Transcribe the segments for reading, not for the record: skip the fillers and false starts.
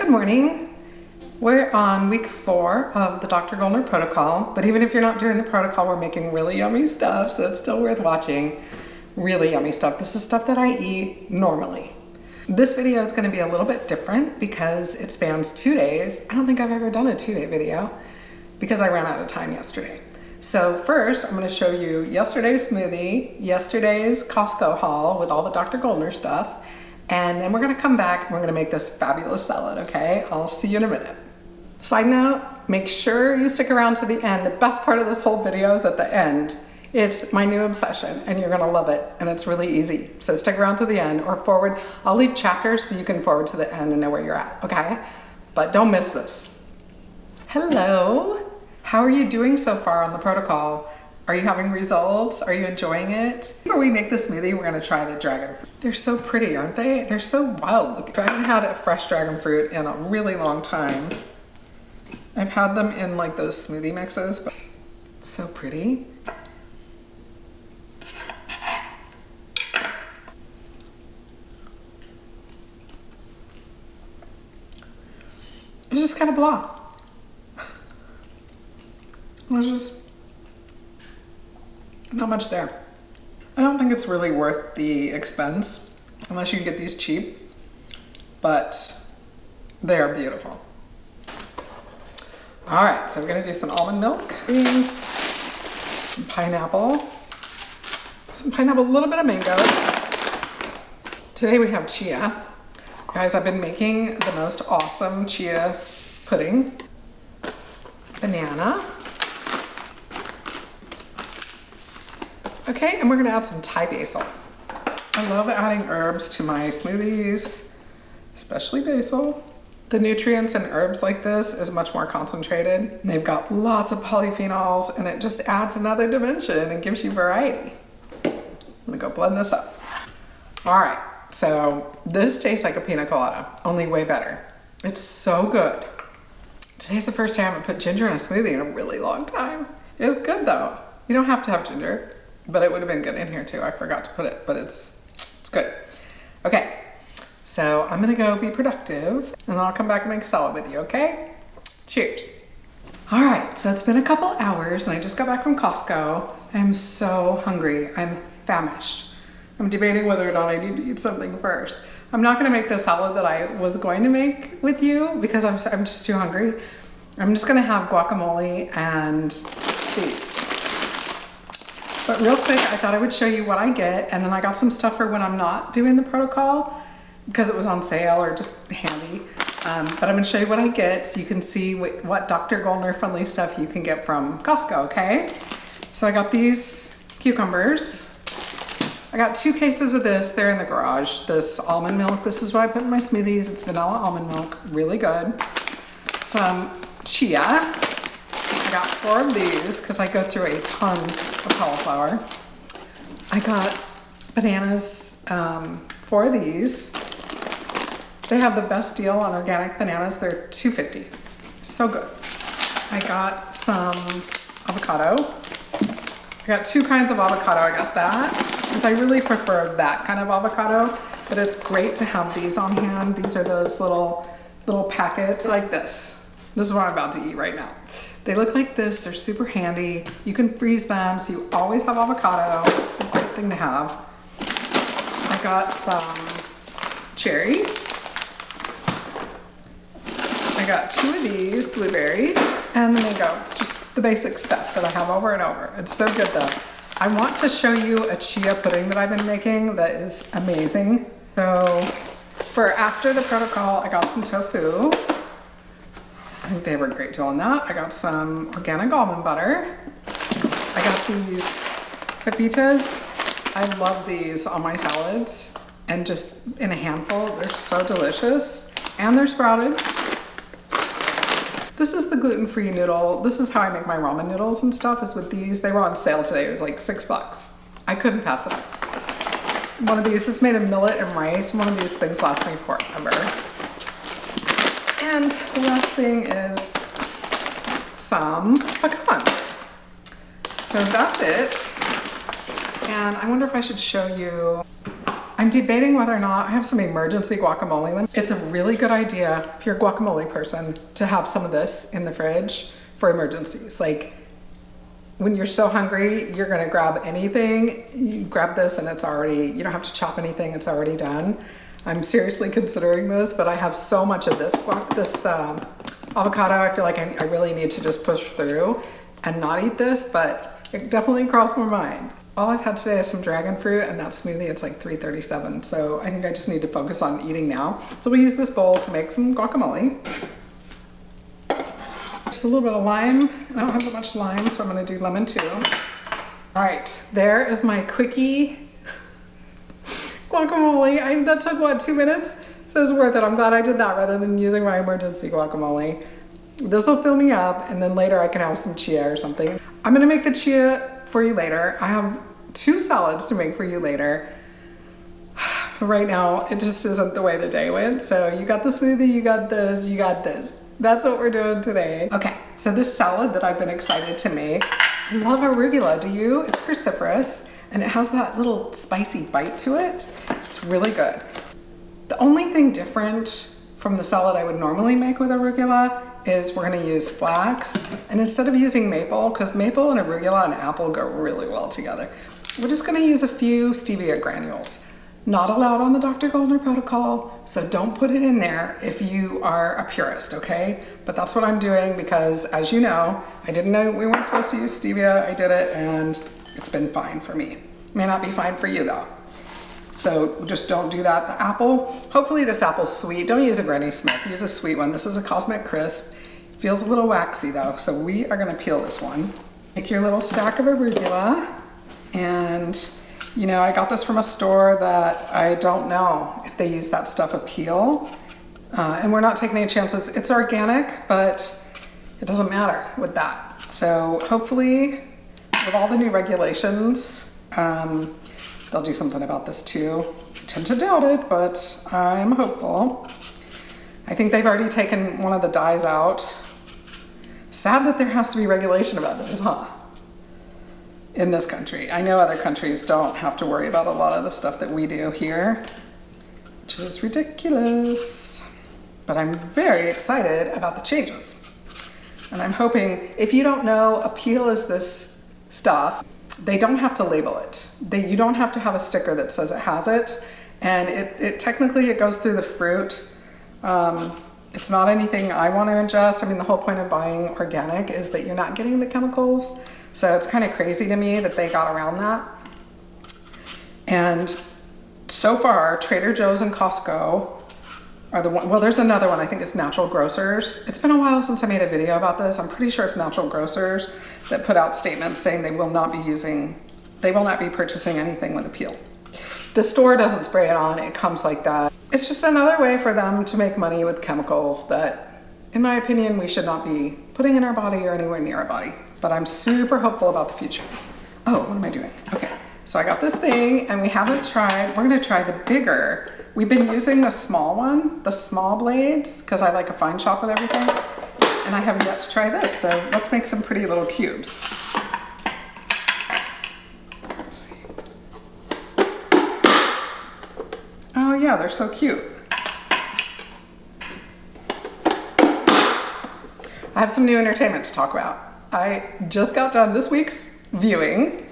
Good morning. We're on week 4 of the Dr. Goldner Protocol, but even if you're not doing the protocol, we're making really yummy stuff, so it's still worth watching. Really yummy stuff. This is stuff that I eat normally. This video is going to be a little bit different because it spans 2 days. I don't think I've ever done a 2-day video because I ran out of time yesterday. So first, I'm going to show you yesterday's smoothie, yesterday's Costco haul with all the Dr. Goldner stuff, and then we're going to come back and we're going to make this fabulous salad, okay? I'll see you in a minute. Side note, make sure you stick around to the end. The best part of this whole video is at the end. It's my new obsession and you're gonna love it, and it's really easy. So stick around to the end or forward. I'll leave chapters so you can forward to the end and know where you're at, okay? But don't miss this. Hello, how are you doing so far on the protocol? Are you having results? Are you enjoying it? Before we make the smoothie, we're gonna try the dragon fruit. They're so pretty, aren't they? They're so wild looking. I haven't had a fresh dragon fruit in a really long time. I've had them in like those smoothie mixes, but so pretty. It's just kind of blah. There's just not much there. I don't think it's really worth the expense unless you can get these cheap, but they are beautiful. All right, so we're gonna do some almond milk, beans, some pineapple, a little bit of mango. Today we have chia. Guys, I've been making the most awesome chia pudding. Banana. Okay, and we're gonna add some Thai basil. I love adding herbs to my smoothies, especially basil. The nutrients in herbs like this is much more concentrated. They've got lots of polyphenols and it just adds another dimension and gives you variety. I'm gonna go blend this up. All right, so this tastes like a pina colada, only way better. It's so good. Today's the first time I put ginger in a smoothie in a really long time. It's good though. You don't have to have ginger, but it would have been good in here too. I forgot to put it, but it's good. Okay, so I'm gonna go be productive and then I'll come back and make a salad with you, okay? Cheers. All right, so it's been a couple hours and I just got back from Costco. I'm so hungry, I'm famished. I'm debating whether or not I need to eat something first. I'm not gonna make the salad that I was going to make with you because I'm just too hungry. I'm just gonna have guacamole and these. But real quick, I thought I would show you what I get, and then I got some stuff for when I'm not doing the protocol because it was on sale or just handy. But I'm gonna show you what I get so you can see what Dr. Goldner friendly stuff you can get from Costco, okay? So I got these cucumbers. I got 2 cases of this, they're in the garage. This almond milk, this is what I put in my smoothies. It's vanilla almond milk, really good. Some chia. I got 4 of these because I go through a ton of cauliflower. I got bananas, 4 of these. They have the best deal on organic bananas. They're $2.50. So good. I got some avocado. I got 2 kinds of avocado. I got that because I really prefer that kind of avocado, but it's great to have these on hand. These are those little packets like this. This is what I'm about to eat right now. They look like this, they're super handy. You can freeze them, so you always have avocado. It's a great thing to have. I got some cherries. I got 2 of these, blueberry, and the mango. It's just the basic stuff that I have over and over. It's so good though. I want to show you a chia pudding that I've been making that is amazing. So for after the protocol, I got some tofu. I think they have a great deal on that. I got some organic almond butter. I got these pepitas. I love these on my salads and just in a handful. They're so delicious and they're sprouted. This is the gluten-free noodle. This is how I make my ramen noodles and stuff, is with these. They were on sale today. It was like $6. I couldn't pass it up. One of these is made of millet and rice. One of these things lasts me forever. And the last thing is some pecans. So that's it. And I wonder if I should show you I'm debating whether or not I have some emergency guacamole. It's a really good idea if you're a guacamole person to have some of this in the fridge for emergencies. Like when you're so hungry, you're gonna grab anything, you grab this and it's already, you don't have to chop anything, it's already done. I'm seriously considering this, but I have so much of this avocado. I feel like I really need to just push through and not eat this, but it definitely crossed my mind. All I've had today is some dragon fruit, and that smoothie, it's like $3.37. So I think I just need to focus on eating now. So we'll use this bowl to make some guacamole. Just a little bit of lime. I don't have that much lime, so I'm gonna do lemon too. All right, there is my quickie guacamole. That took what, 2 minutes? So it's worth it. I'm glad I did that rather than using my emergency guacamole. This will fill me up, and then later I can have some chia or something. I'm gonna make the chia for you later. I have 2 salads to make for you later. Right now, it just isn't the way the day went. So you got the smoothie, you got this, you got this. That's what we're doing today. Okay, so this salad that I've been excited to make, I love arugula, do you? It's cruciferous, and it has that little spicy bite to it. It's really good. The only thing different from the salad I would normally make with arugula is we're gonna use flax. And instead of using maple, because maple and arugula and apple go really well together, we're just gonna use a few stevia granules. Not allowed on the Dr. Goldner protocol, so don't put it in there if you are a purist, okay? But that's what I'm doing because, as you know, I didn't know we weren't supposed to use stevia. I did it and it's been fine for me. May not be fine for you though. So just don't do that. The apple, hopefully this apple's sweet. Don't use a Granny Smith, use a sweet one. This is a Cosmic Crisp. Feels a little waxy though, so we are gonna peel this one. Make your little stack of arugula. And you know, I got this from a store that I don't know if they use that stuff apeel. And we're not taking any chances. It's organic, but it doesn't matter with that. So hopefully with all the new regulations, they'll do something about this too. I tend to doubt it, but I'm hopeful. I think they've already taken one of the dyes out. Sad that there has to be regulation about this, huh? In this country. I know other countries don't have to worry about a lot of the stuff that we do here, which is ridiculous. But I'm very excited about the changes. And I'm hoping, if you don't know, apeel is this stuff. They don't have to label it. You don't have to have a sticker that says it has it. And it technically, it goes through the fruit. It's not anything I want to ingest. I mean, the whole point of buying organic is that you're not getting the chemicals. So it's kind of crazy to me that they got around that. And so far, Trader Joe's and Costco are the one. Well, there's another one. I think it's Natural Grocers. It's been a while since I made a video about this. I'm pretty sure it's Natural Grocers that put out statements saying they will not be purchasing anything with apeel. The store doesn't spray it on. It comes like that. It's just another way for them to make money with chemicals that, in my opinion, we should not be putting in our body or anywhere near our body. But I'm super hopeful about the future. Oh, what am I doing? Okay, so I got this thing and we haven't tried, we're gonna try the bigger. We've been using the small one, the small blades, because I like a fine chop with everything. And I haven't yet to try this, so let's make some pretty little cubes. Let's see. Oh yeah, they're so cute. I have some new entertainment to talk about. I just got done this week's viewing.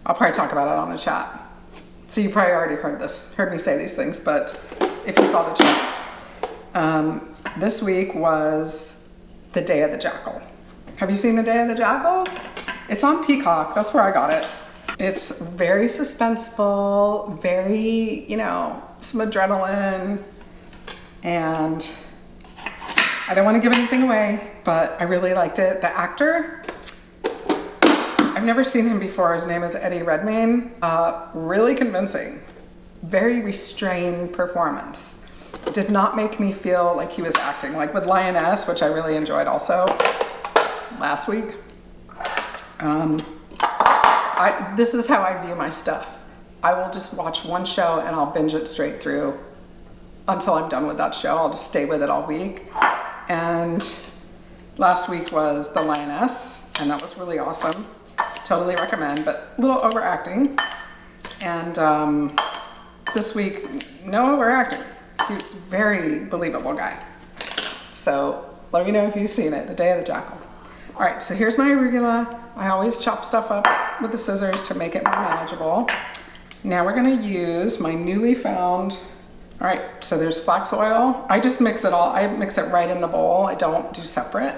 I'll probably talk about it on the chat. So you probably already heard me say these things, but if you saw the chat. This week was the Day of the Jackal. Have you seen the Day of the Jackal? It's on Peacock, that's where I got it. It's very suspenseful, very, you know, some adrenaline, and I don't want to give anything away, but I really liked it. The actor, I've never seen him before. His name is Eddie Redmayne. Really convincing. Very restrained performance. Did not make me feel like he was acting. Like with Lioness, which I really enjoyed also last week. This is how I view my stuff. I will just watch one show and I'll binge it straight through until I'm done with that show. I'll just stay with it all week. And last week was The Lioness, and that was really awesome. Totally recommend, but a little overacting. And this week, no overacting. He's a very believable guy. So let me know if you've seen it, the day of the jackal. All right, so here's my arugula. I always chop stuff up with the scissors to make it more manageable. Now we're gonna use my newly found, all right, so there's flax oil. I just mix it all, I mix it right in the bowl. I don't do separate.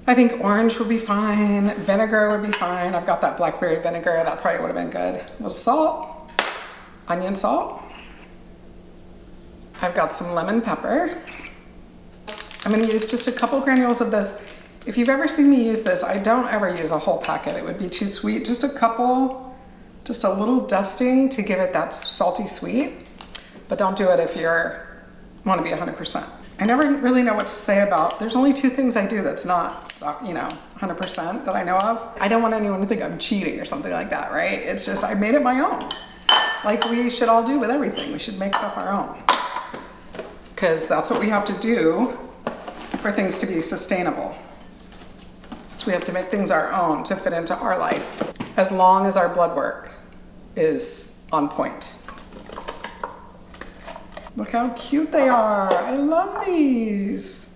I think orange would be fine. Vinegar would be fine. I've got that blackberry vinegar. That probably would have been good. A little salt, onion salt. I've got some lemon pepper. I'm gonna use just a couple granules of this. If you've ever seen me use this, I don't ever use a whole packet. It would be too sweet. Just a couple, just a little dusting to give it that salty sweet, but don't do it if you want to be 100%. I never really know what to say about, there's only 2 things I do that's not, 100% that I know of. I don't want anyone to think I'm cheating or something like that, right? It's just, I made it my own. Like we should all do with everything. We should make stuff our own. Because that's what we have to do for things to be sustainable. So we have to make things our own to fit into our life, as long as our blood work is on point. Look how cute they are. I love these.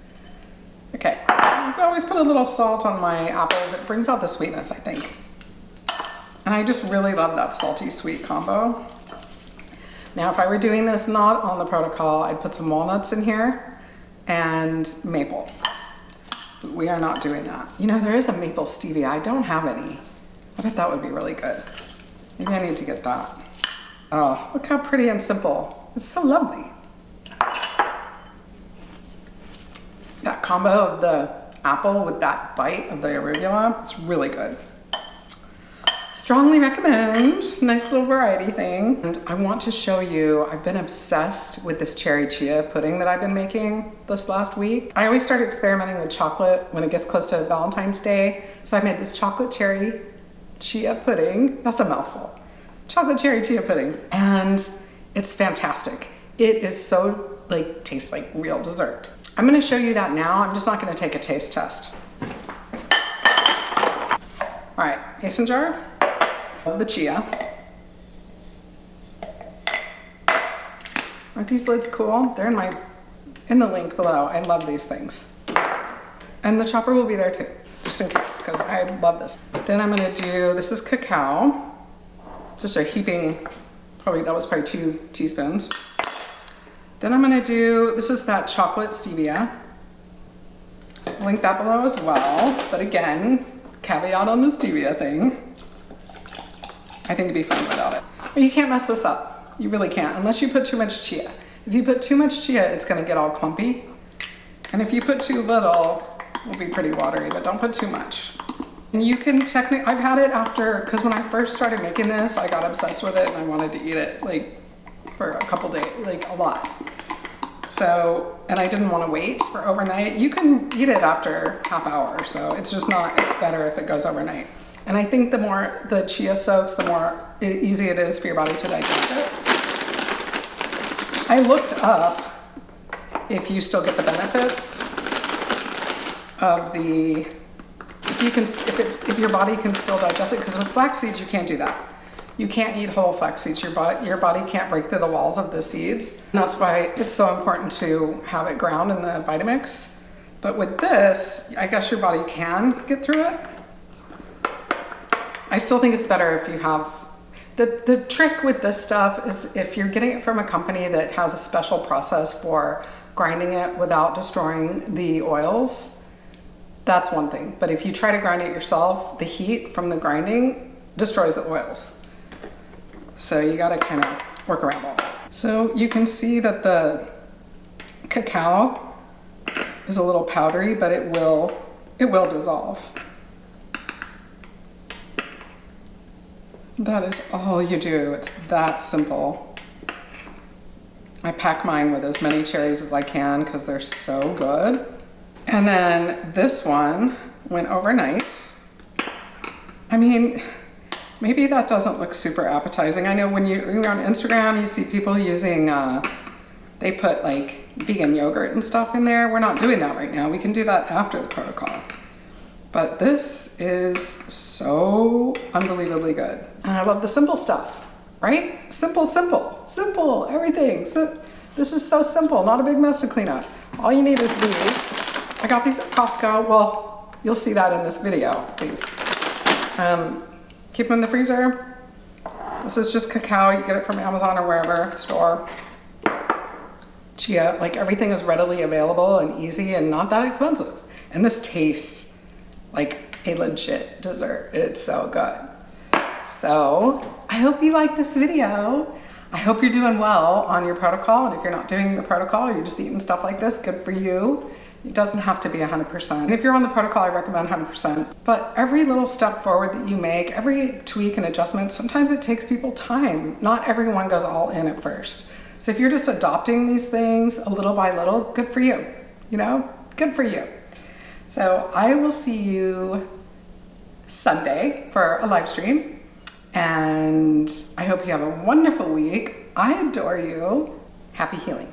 Okay, I always put a little salt on my apples. It brings out the sweetness, I think. And I just really love that salty sweet combo. Now, if I were doing this not on the protocol, I'd put some walnuts in here and maple. We are not doing that. There is a maple stevia. I don't have any. I bet that would be really good. Maybe I need to get that. Oh, look how pretty and simple. It's so lovely. That combo of the apple with that bite of the arugula, it's really good. Strongly recommend. Nice little variety thing. And I want to show you, I've been obsessed with this cherry chia pudding that I've been making this last week. I always start experimenting with chocolate when it gets close to Valentine's Day. So I made this chocolate cherry chia pudding. That's a mouthful. Chocolate cherry chia pudding. And it's fantastic. It is so, tastes like real dessert. I'm gonna show you that now. I'm just not gonna take a taste test. All right, mason jar of the chia. Aren't these lids cool? They're in the link below. I love these things. And the chopper will be there too, just in case, because I love this. Then I'm gonna do, this is cacao. Just a heaping, that was probably 2 teaspoons. Then I'm gonna do, this is that chocolate stevia. Link that below as well. But again, caveat on the stevia thing. I think it'd be fun without it. But you can't mess this up. You really can't, unless you put too much chia. If you put too much chia, it's gonna get all clumpy. And if you put too little, it'll be pretty watery, but don't put too much. And you can technically, I've had it after, because when I first started making this, I got obsessed with it and I wanted to eat it for a couple days, a lot. So, and I didn't want to wait for overnight. You can eat it after half hour, so it's just not, it's better if it goes overnight. And I think the more the chia soaks, the more easy it is for your body to digest it. I looked up if you still get the benefits of the, if your body can still digest it, because with flax seeds you can't do that. You can't eat whole flax seeds. Your body can't break through the walls of the seeds. And that's why it's so important to have it ground in the Vitamix. But with this, I guess your body can get through it. I still think it's better if you have, the trick with this stuff is if you're getting it from a company that has a special process for grinding it without destroying the oils, that's one thing. But if you try to grind it yourself, the heat from the grinding destroys the oils. So you gotta kind of work around all that. So you can see that the cacao is a little powdery, but it will dissolve. That is all you do. It's that simple. I pack mine with as many cherries as I can because they're so good. And then this one went overnight. I mean, maybe that doesn't look super appetizing. I know when you're on Instagram, you see people using, they put vegan yogurt and stuff in there. We're not doing that right now. We can do that after the protocol. But this is so unbelievably good. And I love the simple stuff. right? Simple, simple, simple, everything. So this is so simple, not a big mess to clean up. All you need is these. I got these at Costco. Well, you'll see that in this video, these. Keep them in the freezer. This is just cacao. You get it from Amazon or wherever, store. Chia, like everything is readily available and easy and not that expensive. And this tastes like a legit dessert. It's so good. So I hope you like this video. I hope you're doing well on your protocol. And if you're not doing the protocol, you're just eating stuff like this, good for you. It doesn't have to be 100%. And if you're on the protocol, I recommend 100%. But every little step forward that you make, every tweak and adjustment, sometimes it takes people time. Not everyone goes all in at first. So if you're just adopting these things a little by little, good for you. You know, good for you. So I will see you Sunday for a live stream. And I hope you have a wonderful week. I adore you. Happy healing.